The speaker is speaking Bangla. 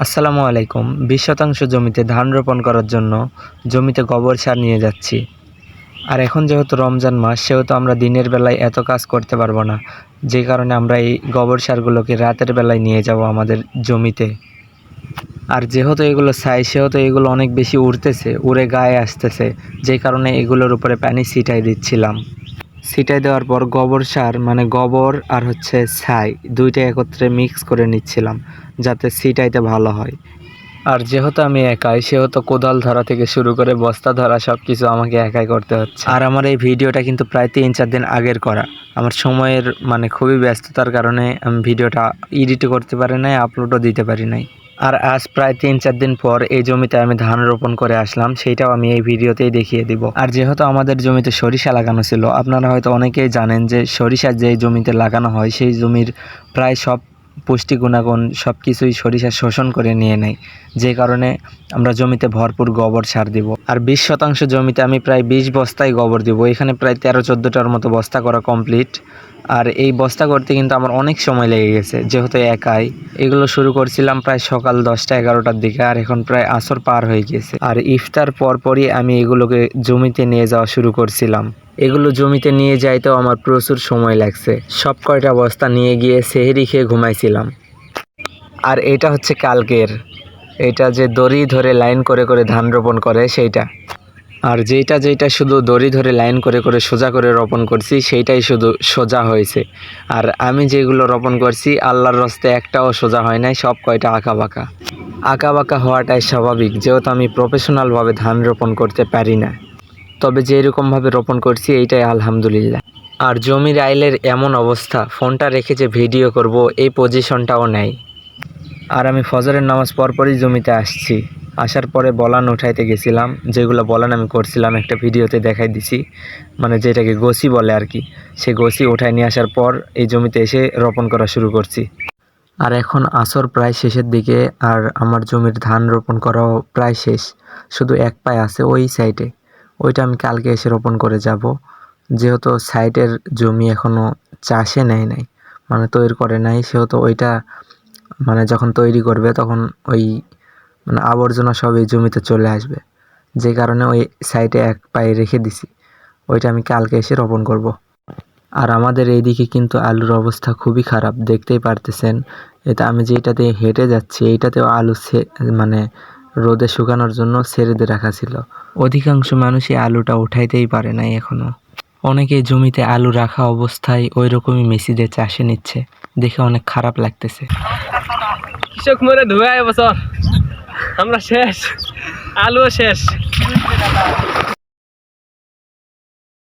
আসসালামু আলাইকুম। ২০ শতাংশ জমিতে ধান রোপণ করার জন্য জমিতে গোবর সার নিয়ে যাচ্ছি। আর এখন যেহেতু রমজান মাস, সেহেতু আমরা দিনের বেলায় এত কাজ করতে পারবো না, যে কারণে আমরা এই গোবর সারগুলোকে রাতের বেলায় নিয়ে যাব আমাদের জমিতে। আর যেহেতু এগুলো ছাই, সেহেতু এগুলো অনেক বেশি উড়তেছে, উড়ে গায়ে আসতেছে, যে কারণে এগুলোর উপরে পানি ছিটাই দিচ্ছিলাম। ছিটাই দেওয়ার পর গোবর সার মানে গোবর আর ছাই দুইটা একত্রে মিক্স করে নিচ্ছিলাম, যাতে ছিটাইতে ভালো হয়। আর যেহেতু আমি একাই, সেহেতু কোদাল ধরা থেকে শুরু করে বস্তা ধরা সব কিছু আমাকে একাই করতে হচ্ছে। আর আমার এই ভিডিওটা কিন্তু প্রায় 3-4 দিন আগের করা। আমার সময়ের খুবই ব্যস্ততার কারণে আমি ভিডিওটা এডিটও করতে পারি নাই, আপলোডও দিতে পারি নাই। আর আজ প্রায় 3-4 দিন পর এই জমিতে আমি ধান রোপণ করে আসলাম, সেইটাও আমি এই ভিডিওতেই দেখিয়ে দিব। আর যেহেতু আমাদের জমিতে সরিষা লাগানো ছিল, আপনারা হয়তো অনেকেই জানেন যে সরিষা যে জমিতে লাগানো হয় সেই জমির প্রায় সব পুষ্টি গুণাগুণ সব কিছুই সরিষা শোষণ করে নিয়ে নেয়, যে কারণে আমরা জমিতে ভরপুর গোবর সার দিব। আর 20 শতাংশ জমিতে আমি প্রায় 20 বস্তায় গোবর দিব। এখানে প্রায় 13-14টার মতো বস্তা করা কমপ্লিট। আর এই বস্তা করতে কিন্তু আমার অনেক সময় লেগে গেছে, যেহেতু একাই। এগুলো শুরু করছিলাম প্রায় সকাল 10টা-11টার দিকে, আর এখন প্রায় আসর পার হয়ে গেছে। আর ইফতার পরপরই আমি এগুলোকে জমিতে নিয়ে যাওয়া শুরু করছিলাম। এগুলো জমিতে নিয়ে যাইতেও আমার প্রচুর সময় লাগছে। সব কয়টা বস্তা নিয়ে গিয়ে সেহরি খেয়ে ঘুমাইছিলাম। আর এটা হচ্ছে কালকের, এটা যে দড়ি ধরে লাইন করে করে ধান রোপণ করে সেইটা। আর যেইটা শুধু দড়ি ধরে লাইন করে করে সোজা করে রোপণ করছি, সেইটাই শুধু সোজা হয়েছে। আর আমি যেগুলো রোপণ করছি, আল্লাহর রস্তে একটাও সোজা হয় নাই, সব কয়টা আঁকাবাঁকা। আঁকাবাঁকা হওয়াটাই স্বাভাবিক, যেহেতু আমি প্রফেশনালভাবে ধান রোপণ করতে পারি না। তবে যেরকমভাবে রোপণ করছি এইটাই আলহামদুলিল্লাহ। আর জমির আইলের এমন অবস্থা, ফোনটা রেখে যে ভিডিও করব এই পজিশনটাও নেই। আর আমি ফজরের নামাজ পরপরই জমিতে আসছি। আসার পরে বলান উঠাইতে গেছিলাম, যেগুলো বলান আমি করছিলাম একটা ভিডিওতে দেখাই দিছি, যেটাকে গোসি বলে আর কি। সে গোসি উঠাই নিয়ে আসার পর এই জমিতে এসে রোপণ করা শুরু করছি। আর এখন আসর প্রায় শেষের দিকে, আর আমার জমির ধান রোপণ করাও প্রায় শেষ। শুধু এক পায়ে আছে ওই সাইডে, ওইটা আমি কালকে এসে রোপণ করে যাব। যেহেতু সাইডের জমি এখনও চাষে নেয় নাই, তৈরি করে নাই, সেহেতু ওইটা যখন তৈরি করবে তখন ওই আবর্জনা সব এই জমিতে চলে আসবে, যে কারণে ওই সাইডে এক পায়ে রেখে দিছি। ওইটা আমি কালকে এসে রোপণ করব। আর আমাদের এইদিকে কিন্তু আলুর অবস্থা খুবই খারাপ, দেখতেই পারতেছেন। এটা আমি যেটাতে হেঁটে যাচ্ছি, এইটাতেও আলু রোদে শুকানোর জন্য ছেড়ে দিয়ে রাখা ছিল। অধিকাংশ মানুষই আলুটা উঠাইতেই পারে নাই এখনো। অনেকে জমিতে আলু রাখা অবস্থায় ওই রকমই মেসিদের চাষে নিচ্ছে, দেখে অনেক খারাপ লাগতেছে। কৃষক মরে ধুয়ে এবছর আমরা শেষ, আলুও শেষ।